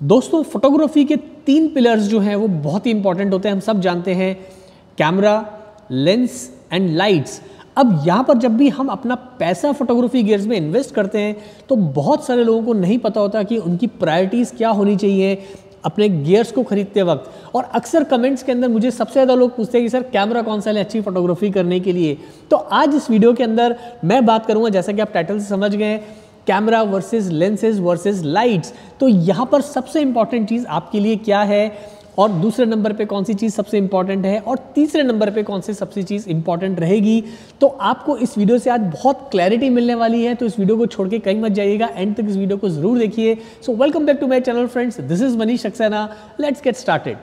दोस्तों फोटोग्राफी के 3 पिलर्स जो हैं वो बहुत ही इंपॉर्टेंट होते हैं, हम सब जानते हैं, कैमरा, लेंस एंड लाइट्स। अब यहाँ पर जब भी हम अपना पैसा फोटोग्राफी गियर्स में इन्वेस्ट करते हैं तो बहुत सारे लोगों को नहीं पता होता कि उनकी प्रायोरिटीज़ क्या होनी चाहिए अपने गियर्स को खरीदते वक्त। और अक्सर कमेंट्स के अंदर मुझे सबसे ज़्यादा लोग पूछते हैं कि सर कैमरा कौन सा है अच्छी फोटोग्राफी करने के लिए। तो आज इस वीडियो के अंदर मैं बात करूँगा, जैसा कि आप टाइटल से समझ गए, camera versus lenses versus lights. तो यहाँ पर सबसे इंपॉर्टेंट चीज़ आपके लिए क्या है, और दूसरे नंबर पे कौन सी चीज़ सबसे इंपॉर्टेंट है, और तीसरे नंबर पे कौन सी सबसे चीज़ इंपॉर्टेंट रहेगी। तो आपको इस वीडियो से आज बहुत क्लैरिटी मिलने वाली है, तो इस वीडियो को छोड़ के कहीं मत जाइएगा, एंड तक इस वीडियो को जरूर देखिए। So welcome back to my channel friends, this is Manish Saxena, let's get started.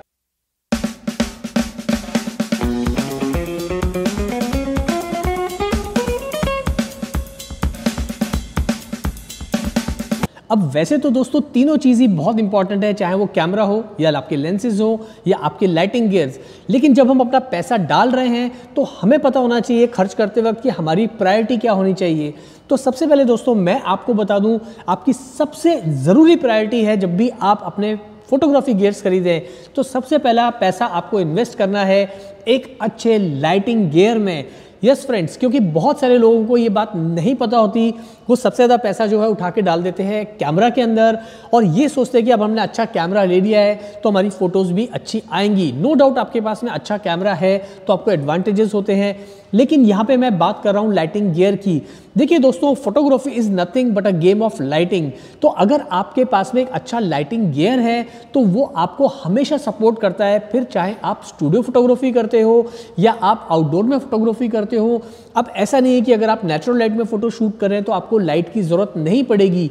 अब वैसे तो दोस्तों तीनों चीज़ ही बहुत इंपॉर्टेंट है, चाहे वो कैमरा हो या आपके लेंसेज हो या आपके लाइटिंग गियर्स। लेकिन जब हम अपना पैसा डाल रहे हैं तो हमें पता होना चाहिए खर्च करते वक्त कि हमारी प्रायोरिटी क्या होनी चाहिए। तो सबसे पहले दोस्तों मैं आपको बता दूं, आपकी सबसे ज़रूरी प्रायोरिटी है जब भी आप अपने फोटोग्राफी गियर्स खरीदें तो सबसे पहला पैसा आपको इन्वेस्ट करना है एक अच्छे लाइटिंग गियर में। यस फ्रेंड्स, क्योंकि बहुत सारे लोगों को ये बात नहीं पता होती, वो सबसे ज़्यादा पैसा जो है उठा के डाल देते हैं कैमरा के अंदर और ये सोचते हैं कि अब हमने अच्छा कैमरा ले लिया है तो हमारी फ़ोटोज़ भी अच्छी आएंगी। नो डाउट आपके पास में अच्छा कैमरा है तो आपको एडवांटेजेस होते हैं, लेकिन यहाँ पे मैं बात कर रहा हूँ लाइटिंग गियर की। देखिए दोस्तों, photography is nothing but a game of lighting. तो अगर आपके पास में एक अच्छा लाइटिंग गियर है तो वो आपको हमेशा सपोर्ट करता है, फिर चाहे आप स्टूडियो फोटोग्राफी करते हो या आप आउटडोर में फोटोग्राफी करते हो। अब ऐसा नहीं है कि अगर आप नेचुरल लाइट में फोटो शूट कर रहे हैं तो आपको लाइट की ज़रूरत नहीं पड़ेगी।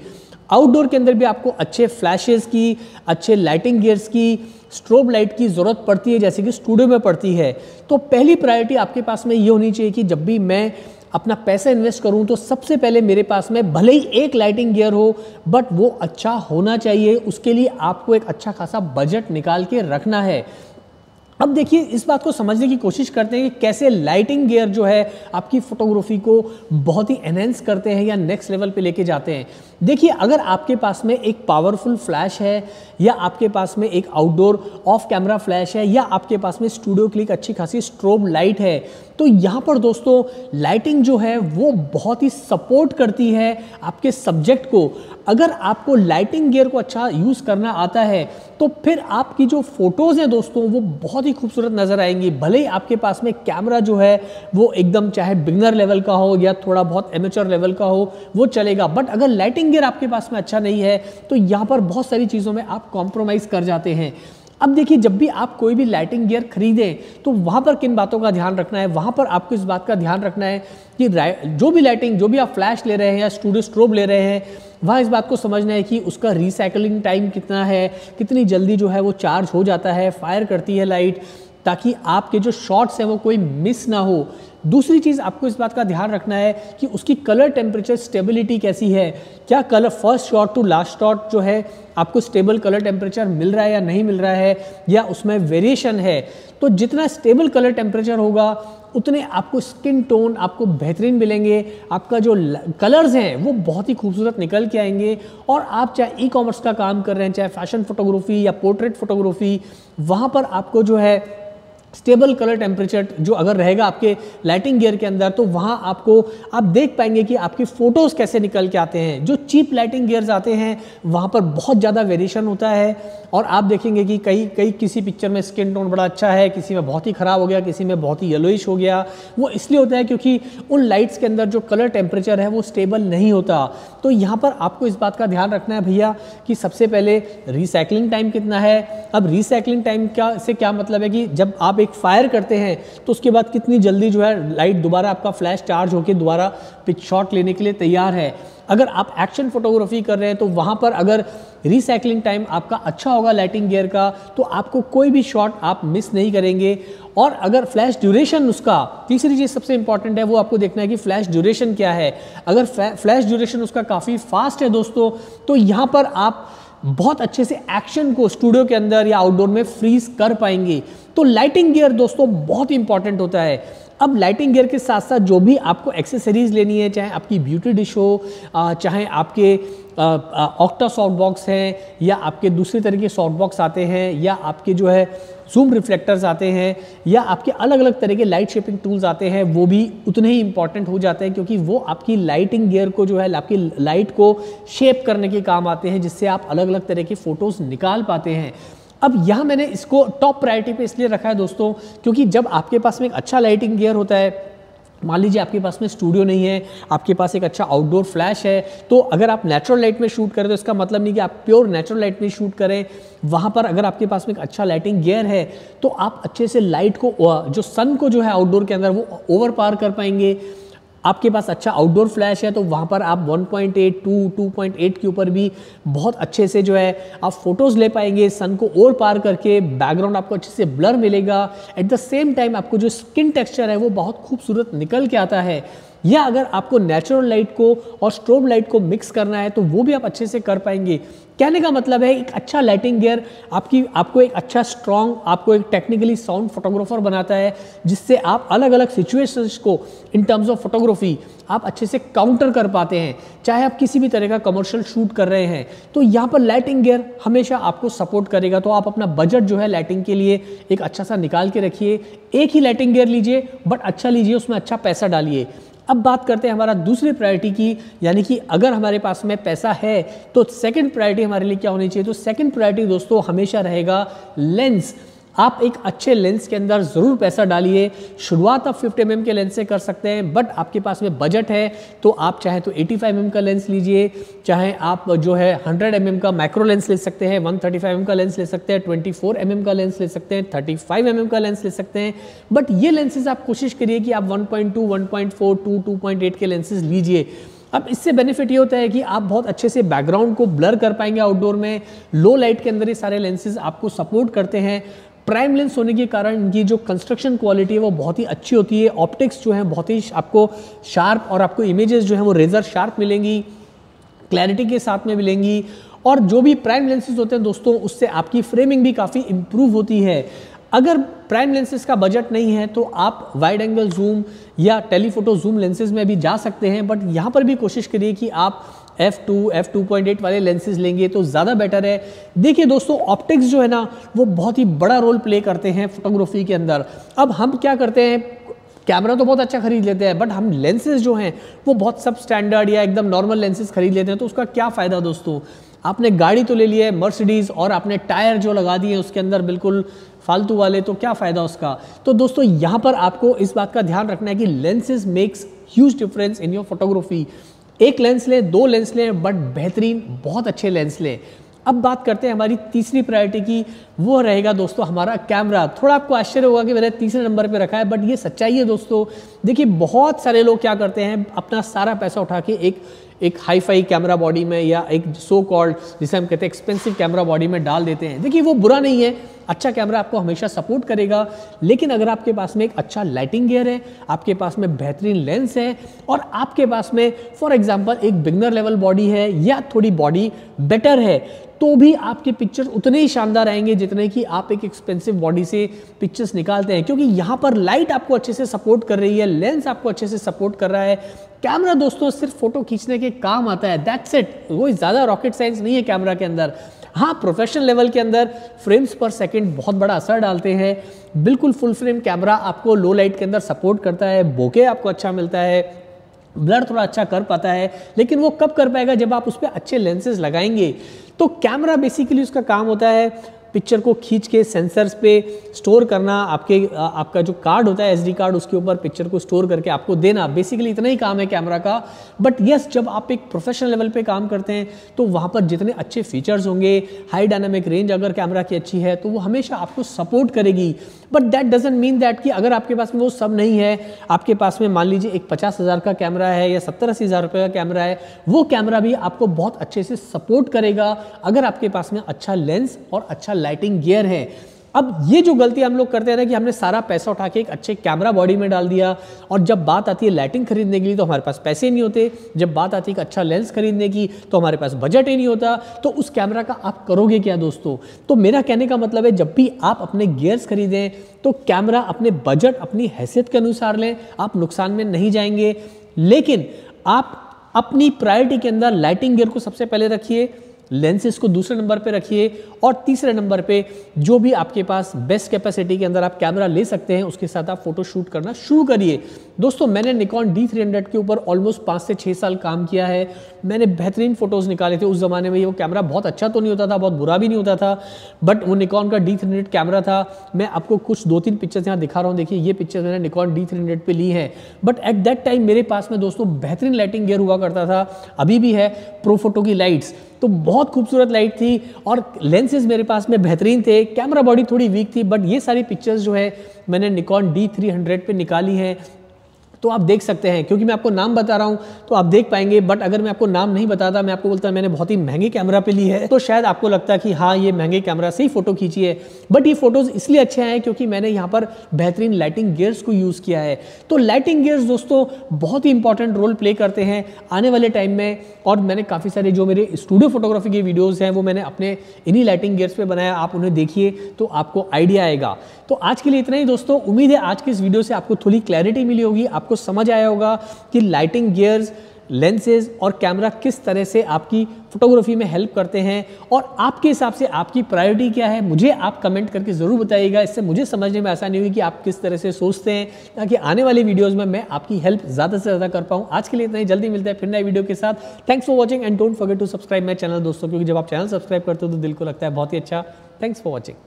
आउटडोर के अंदर भी आपको अच्छे फ्लैशेस की, अच्छे लाइटिंग गियर्स की, स्ट्रोब लाइट की ज़रूरत पड़ती है, जैसे कि स्टूडियो में पड़ती है। तो पहली प्रायोरिटी आपके पास में ये होनी चाहिए कि जब भी मैं अपना पैसा इन्वेस्ट करूं तो सबसे पहले मेरे पास में भले ही एक लाइटिंग गियर हो बट वो अच्छा होना चाहिए। उसके लिए आपको एक अच्छा खासा बजट निकाल के रखना है। अब देखिए, इस बात को समझने की कोशिश करते हैं कि कैसे लाइटिंग गियर जो है आपकी फोटोग्राफी को बहुत ही एनहेंस करते हैं या नेक्स्ट लेवल पे लेके जाते हैं। देखिए, अगर आपके पास में एक पावरफुल फ्लैश है या आपके पास में एक आउटडोर ऑफ कैमरा फ्लैश है या आपके पास में स्टूडियो के लिए अच्छी खासी स्ट्रोब लाइट है, तो यहाँ पर दोस्तों लाइटिंग जो है वो बहुत ही सपोर्ट करती है आपके सब्जेक्ट को। अगर आपको लाइटिंग गियर को अच्छा यूज़ करना आता है तो फिर आपकी जो फोटोज़ हैं दोस्तों वो बहुत ही खूबसूरत नज़र आएंगी। भले ही आपके पास में कैमरा जो है वो एकदम चाहे बिगनर लेवल का हो या थोड़ा बहुत एमेच्योर लेवल का हो वो चलेगा, बट अगर लाइटिंग गियर आपके पास में अच्छा नहीं है तो यहाँ पर बहुत सारी चीज़ों में आप कॉम्प्रोमाइज़ कर जाते हैं। अब देखिए, जब भी आप कोई भी लाइटिंग गियर खरीदें तो वहाँ पर किन बातों का ध्यान रखना है, वहाँ पर आपको इस बात का ध्यान रखना है कि जो भी लाइटिंग, जो भी आप फ्लैश ले रहे हैं या स्टूडियो स्ट्रोब ले रहे हैं, वहाँ इस बात को समझना है कि उसका रिसाइकलिंग टाइम कितना है, कितनी जल्दी जो है वो चार्ज हो जाता है, फायर करती है लाइट, ताकि आपके जो शॉट्स हैं वो कोई मिस ना हो। दूसरी चीज़ आपको इस बात का ध्यान रखना है कि उसकी कलर टेम्परेचर स्टेबिलिटी कैसी है, क्या colour first shot to last shot जो है आपको स्टेबल कलर टेम्परेचर मिल रहा है या नहीं मिल रहा है, या उसमें वेरिएशन है। तो जितना स्टेबल कलर टेम्परेचर होगा उतने आपको स्किन टोन आपको बेहतरीन मिलेंगे, आपका जो कलर्स हैं वो बहुत ही खूबसूरत निकल के आएंगे। और आप चाहे ई कॉमर्स का काम कर रहे हैं, चाहे फैशन फोटोग्राफी या पोर्ट्रेट फोटोग्राफी, वहाँ पर आपको जो है स्टेबल कलर टेम्परेचर जो अगर रहेगा आपके लाइटिंग गियर के अंदर तो वहाँ आपको आप देख पाएंगे कि आपकी फ़ोटोज़ कैसे निकल के आते हैं। जो चीप लाइटिंग गियर्स आते हैं वहाँ पर बहुत ज़्यादा वेरिएशन होता है और आप देखेंगे कि कई किसी पिक्चर में स्किन टोन बड़ा अच्छा है, किसी में बहुत ही ख़राब हो गया, किसी में बहुत ही येलोइश हो गया। वो इसलिए होता है क्योंकि उन लाइट्स के अंदर जो कलर टेम्परेचर है वो स्टेबल नहीं होता। तो यहाँ पर आपको इस बात का ध्यान रखना है भैया कि सबसे पहले रिसाइकलिंग टाइम कितना है। अब रिसाइकलिंग टाइम से क्या मतलब है कि जब आप एक फायर करते हैं तो उसके बाद कितनी जल्दी जो है लाइट दोबारा आपका फ्लैश चार्ज होकर दोबारा पिक शॉट लेने के लिए तैयार है। अगर आप एक्शन फोटोग्राफी कर रहे हैं तो वहाँ पर अगर रिसाइकलिंग टाइम आपका अच्छा होगा लाइटिंग गियर का तो आपको कोई भी शॉट आप मिस नहीं करेंगे। और अगर फ्लैश ड्यूरेशन, उसका तीसरी चीज़ सबसे इंपॉर्टेंट है वो आपको देखना है कि फ्लैश ड्यूरेशन क्या है। अगर फ्लैश ड्यूरेशन उसका काफ़ी फास्ट है दोस्तों तो यहाँ पर आप बहुत अच्छे से एक्शन को स्टूडियो के अंदर या आउटडोर में फ्रीज कर पाएंगे। तो लाइटिंग गियर दोस्तों बहुत ही इंपॉर्टेंट होता है। अब लाइटिंग गियर के साथ साथ जो भी आपको एक्सेसरीज लेनी है, चाहे आपकी ब्यूटी डिश हो, चाहे आपके ऑक्टा सॉफ्ट बॉक्स हैं, या आपके दूसरे तरह के सॉफ्ट बॉक्स आते हैं, या आपके जो है जूम रिफ्लेक्टर्स आते हैं, या आपके अलग अलग तरह के लाइट शेपिंग टूल्स आते हैं, वो भी उतने ही इंपॉर्टेंट हो जाते हैं, क्योंकि वो आपकी लाइटिंग गियर को जो है आपकी लाइट को शेप करने के काम आते हैं, जिससे आप अलग अलग तरह की फ़ोटोज़ निकाल पाते हैं। अब यहाँ मैंने इसको टॉप प्रायोरिटी पे इसलिए रखा है दोस्तों, क्योंकि जब आपके पास में एक अच्छा लाइटिंग गियर होता है, मान लीजिए आपके पास में स्टूडियो नहीं है, आपके पास एक अच्छा आउटडोर फ्लैश है, तो अगर आप नेचुरल लाइट में शूट करें तो इसका मतलब नहीं कि आप प्योर नेचुरल लाइट में शूट करें। वहाँ पर अगर आपके पास में एक अच्छा लाइटिंग गियर है तो आप अच्छे से लाइट को, जो सन को जो है आउटडोर के अंदर, वो ओवर पार कर पाएंगे। आपके पास अच्छा आउटडोर फ्लैश है तो वहाँ पर आप 1.8, 2.8 के ऊपर भी बहुत अच्छे से जो है आप फोटोज़ ले पाएंगे, सन को और पार करके बैकग्राउंड आपको अच्छे से ब्लर मिलेगा। एट द सेम टाइम आपको जो स्किन टेक्सचर है वो बहुत खूबसूरत निकल के आता है। या अगर आपको नेचुरल लाइट को और स्ट्रोब लाइट को मिक्स करना है तो वो भी आप अच्छे से कर पाएंगे। कहने का मतलब है एक अच्छा लाइटिंग गियर आपको एक अच्छा स्ट्रॉन्ग, आपको एक टेक्निकली साउंड फोटोग्राफर बनाता है, जिससे आप अलग अलग सिचुएशंस को इन टर्म्स ऑफ फोटोग्राफी आप अच्छे से काउंटर कर पाते हैं। चाहे आप किसी भी तरह का कमर्शियल शूट कर रहे हैं तो यहाँ पर लाइटिंग गियर हमेशा आपको सपोर्ट करेगा। तो आप अपना बजट जो है लाइटिंग के लिए एक अच्छा सा निकाल के रखिए। एक ही लाइटिंग गियर लीजिए बट अच्छा लीजिए, उसमें अच्छा पैसा डालिए। अब बात करते हैं हमारा दूसरी प्रायोरिटी की, यानी कि अगर हमारे पास में पैसा है तो सेकंड प्रायोरिटी हमारे लिए क्या होनी चाहिए। तो सेकंड प्रायोरिटी दोस्तों हमेशा रहेगा लेंस। आप एक अच्छे लेंस के अंदर ज़रूर पैसा डालिए। शुरुआत आप 50 mm के लेंस से कर सकते हैं, बट आपके पास में बजट है तो आप चाहे तो 85 mm का लेंस लीजिए, चाहे आप जो है 100 mm का मैक्रो लेंस ले सकते हैं, 135 mm का लेंस ले सकते हैं, 24 mm का लेंस ले सकते हैं, 35 mm का लेंस ले सकते हैं। बट ये लेंसेज आप कोशिश करिए कि आप 1.2, 1.4, 2, 2.8 के लेंसेज लीजिए। अब इससे बेनिफिट ये होता है कि आप बहुत अच्छे से बैकग्राउंड को ब्लर कर पाएंगे आउटडोर में। लो लाइट के अंदर ये सारे लेंसेज आपको सपोर्ट करते हैं। प्राइम लेंस होने के कारण इनकी जो कंस्ट्रक्शन क्वालिटी है वो बहुत ही अच्छी होती है। ऑप्टिक्स जो है बहुत ही आपको शार्प, और आपको इमेजेस जो है वो रेजर शार्प मिलेंगी, क्लैरिटी के साथ में मिलेंगी। और जो भी प्राइम लेंसेज होते हैं दोस्तों, उससे आपकी फ्रेमिंग भी काफ़ी इम्प्रूव होती है। अगर प्राइम लेंसेज का बजट नहीं है तो आप वाइड एंगल जूम या टेलीफोटो जूम लेंसेज में भी जा सकते हैं, बट यहाँ पर भी कोशिश करिए कि आप f2, f2.8 वाले लेंसेज लेंगे तो ज़्यादा बेटर है। देखिए दोस्तों, ऑप्टिक्स जो है ना वो बहुत ही बड़ा रोल प्ले करते हैं फोटोग्राफी के अंदर। अब हम क्या करते हैं, कैमरा तो बहुत अच्छा खरीद लेते हैं, बट हम लेंसेज जो हैं वो बहुत सब स्टैंडर्ड या एकदम नॉर्मल लेंसेज खरीद लेते हैं। तो उसका क्या फ़ायदा दोस्तों, आपने गाड़ी तो ले लिया है मर्सिडीज़ और आपने टायर जो लगा दिए उसके अंदर बिल्कुल फालतू वाले, तो क्या फ़ायदा उसका। तो दोस्तों यहाँ पर आपको इस बात का ध्यान रखना है कि lenses makes huge difference in your photography. एक लेंस लें, दो लेंस लें, बट बेहतरीन बहुत अच्छे लेंस लें। अब बात करते हैं हमारी तीसरी प्रायोरिटी की, वो रहेगा दोस्तों हमारा कैमरा। थोड़ा आपको आश्चर्य होगा कि मैंने तीसरे नंबर पे रखा है, बट ये सच्चाई है दोस्तों। देखिए बहुत सारे लोग क्या करते हैं, अपना सारा पैसा उठा के एक हाई फाई कैमरा बॉडी में या एक सो कॉल्ड, जिसे हम कहते हैं एक्सपेंसिव कैमरा बॉडी में डाल देते हैं। देखिए वो बुरा नहीं है, अच्छा कैमरा आपको हमेशा सपोर्ट करेगा, लेकिन अगर आपके पास में एक अच्छा लाइटिंग गियर है, आपके पास में बेहतरीन लेंस है, और आपके पास में फॉर एग्जांपल एक बिगनर लेवल बॉडी है या थोड़ी बॉडी बेटर है, तो भी आपके पिक्चर्स उतने ही शानदार आएंगे जितने कि आप एक एक्सपेंसिव बॉडी से पिक्चर्स निकालते हैं। क्योंकि यहाँ पर लाइट आपको अच्छे से सपोर्ट कर रही है, लेंस आपको अच्छे से सपोर्ट कर रहा है। कैमरा दोस्तों सिर्फ फोटो खींचने के काम आता है, दैट्स इट। कोई ज़्यादा रॉकेट साइंस नहीं है कैमरा के अंदर। हाँ, प्रोफेशनल लेवल के अंदर फ्रेम्स पर सेकंड बहुत बड़ा असर डालते हैं। बिल्कुल फुल फ्रेम कैमरा आपको लो लाइट के अंदर सपोर्ट करता है, बोके आपको अच्छा मिलता है, ब्लर थोड़ा अच्छा कर पाता है, लेकिन वो कब कर पाएगा, जब आप उस पर अच्छे लेंसेज लगाएंगे। तो कैमरा बेसिकली उसका काम होता है पिक्चर को खींच के सेंसर्स पे स्टोर करना, आपका जो कार्ड होता है एसडी कार्ड, उसके ऊपर पिक्चर को स्टोर करके आपको देना। बेसिकली इतना ही काम है कैमरा का। बट यस, जब आप एक प्रोफेशनल लेवल पे काम करते हैं तो वहाँ पर जितने अच्छे फीचर्स होंगे, हाई डायनामिक रेंज अगर कैमरा की अच्छी है तो वो हमेशा आपको सपोर्ट करेगी। But that doesn't mean that कि अगर आपके पास में वो सब नहीं है, आपके पास में मान लीजिए एक 50,000 का कैमरा है या 70-80 हज़ार रुपये का कैमरा है, वो कैमरा भी आपको बहुत अच्छे से सपोर्ट करेगा अगर आपके पास में अच्छा लेंस और अच्छा लाइटिंग गियर है। अब ये जो गलती हम लोग करते हैं ना कि हमने सारा पैसा उठा के एक अच्छे कैमरा बॉडी में डाल दिया, और जब बात आती है लाइटिंग खरीदने के लिए तो हमारे पास पैसे नहीं होते, जब बात आती है एक अच्छा लेंस खरीदने की तो हमारे पास बजट ही नहीं होता, तो उस कैमरा का आप करोगे क्या दोस्तों। तो मेरा कहने का मतलब है जब भी आप अपने गियर्स खरीदें तो कैमरा अपने बजट, अपनी हैसियत के अनुसार लें, आप नुकसान में नहीं जाएंगे। लेकिन आप अपनी प्रायोरिटी के अंदर लाइटिंग गियर को सबसे पहले रखिए, लेंसेज को दूसरे नंबर पे रखिए, और तीसरे नंबर पे जो भी आपके पास बेस्ट कैपेसिटी के अंदर आप कैमरा ले सकते हैं उसके साथ आप फोटो शूट करना शुरू करिए। दोस्तों मैंने निकॉन D300 के ऊपर ऑलमोस्ट 5 से 6 साल काम किया है। मैंने बेहतरीन फोटोज़ निकाले थे। उस ज़माने में वो कैमरा बहुत अच्छा तो नहीं होता था, बहुत बुरा भी नहीं होता था, बट वो निकॉन का D300 कैमरा था। मैं आपको कुछ 2-3 पिक्चर्स यहाँ दिखा रहा हूँ। देखिए ये पिक्चर्स मैंने निकॉन D300 पे ली है, बट एट दैट टाइम मेरे पास में दोस्तों बेहतरीन लाइटिंग गियर हुआ करता था, अभी भी है, प्रोफोटो की लाइट्स, तो बहुत खूबसूरत लाइट थी, और लेंसेज मेरे पास में बेहतरीन थे, कैमरा बॉडी थोड़ी वीक थी, बट ये सारी पिक्चर्स जो है मैंने निकॉन D300 पे निकाली है। तो आप देख सकते हैं, क्योंकि मैं आपको नाम बता रहा हूं तो आप देख पाएंगे, बट अगर मैं आपको नाम नहीं बताता, मैं आपको बोलता मैंने बहुत ही महंगे कैमरा पे ली है, तो शायद आपको लगता कि हाँ ये महंगे कैमरा से ही फोटो खींची है, बट ये फोटोज इसलिए अच्छे आए क्योंकि मैंने यहाँ पर बेहतरीन लाइटिंग गियर्स को यूज किया है। तो लाइटिंग गियर्स दोस्तों बहुत ही इंपॉर्टेंट रोल प्ले करते हैं आने वाले टाइम में, और मैंने काफ़ी सारे जो मेरे स्टूडियो फोटोग्राफी के वीडियोज़ हैं वो मैंने अपने इन्हीं लाइटिंग गियर्स पे बनाया, आप उन्हें देखिए तो आपको आइडिया आएगा। तो आज के लिए इतना ही दोस्तों, उम्मीद है आज की इस वीडियो से आपको थोड़ी क्लैरिटी मिली होगी, आपको समझ आया होगा कि लाइटिंग गियर्स, लेंसेज और कैमरा किस तरह से आपकी फोटोग्राफी में हेल्प करते हैं, और आपके हिसाब से आपकी प्रायोरिटी क्या है मुझे आप कमेंट करके ज़रूर बताइएगा। इससे मुझे समझने में आसानी होगी कि आप किस तरह से सोचते हैं, ताकि आने वाली वीडियोज़ में मैं आपकी हेल्प ज़्यादा से ज़्यादा कर पाऊँ। आज के लिए इतना ही, जल्दी मिलते हैं फिर नए वीडियो के साथ। Thanks for watching and don't forget to subscribe my channel दोस्तों, क्योंकि जब आप चैनल सब्सक्राइब करते हो तो दिल को लगता है बहुत ही अच्छा। Thanks for watching.